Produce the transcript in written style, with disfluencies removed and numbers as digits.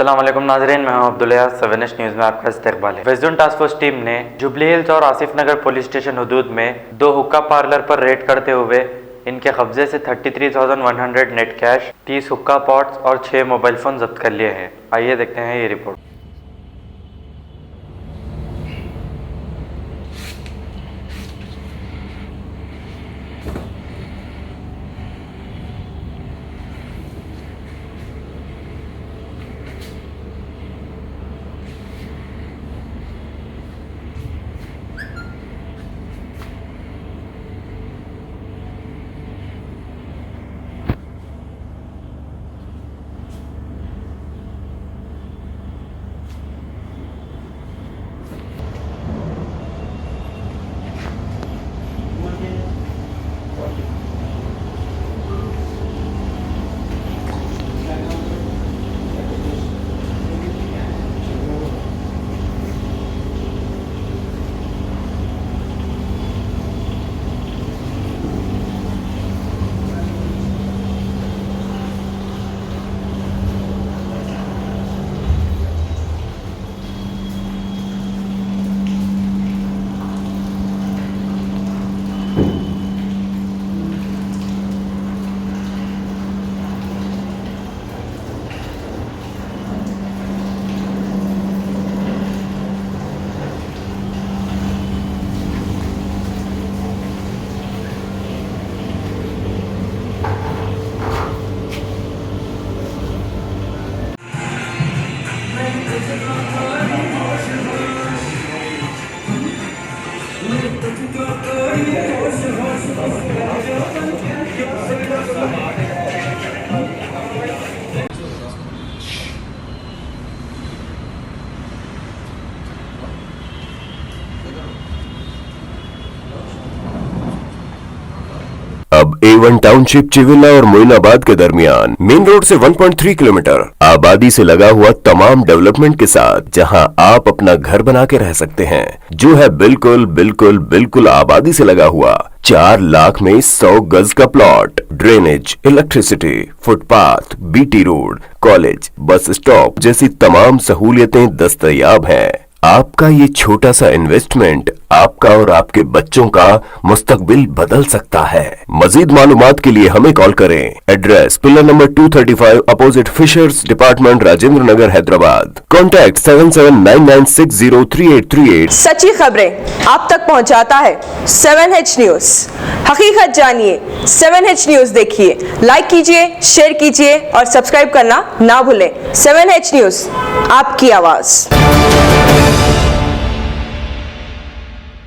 अस्सलाम वालेकुम नाज़रीन, मैं हूं अब्दुल्ला। 7H न्यूज़ में आपका इस्तकबाल है। West zone task force team ने जुबली हिल्स और आसिफ नगर पुलिस स्टेशन हदूद में 2 हुक्का पार्लर पर रेड करते हुए इनके कब्जे से 33,100 नेट कैश, 30 हुक्का पॉट्स और 6 मोबाइल फ़ोन जब्त कर लिए हैं। आइए देखते हैं ये रिपोर्ट। अब A1 टाउनशिप चिविला और मोइनाबाद के दरमियान मेन रोड से 1.3 किलोमीटर आबादी से लगा हुआ तमाम डेवलपमेंट के साथ जहां आप अपना घर बना के रह सकते हैं, जो है बिल्कुल बिल्कुल बिल्कुल आबादी से लगा हुआ। 4 लाख में 100 गज का plot, drainage, electricity, footpath, BT road, college, bus stop जैसी तमाम सहूलियतें दस्तयाब हैं। आपका ये छोटा सा इन्वेस्टमेंट आपका और आपके बच्चों का मुस्तकबिल बदल सकता है। मजीद मालूमात के लिए हमें कॉल करें। Address pillar number 235 opposite fisheries department, Rajendra Nagar, Hyderabad. Contact 7799603838। सच्ची खबरें आप तक पहुंचाता है 7H न्यूज। हकीकत जानिए, 7H न्यूज देखिए, लाइक कीजिए, शेयर कीजिए और सब्सक्राइब करना ना भूलें। 7H न्यूज, आपकी आवाज।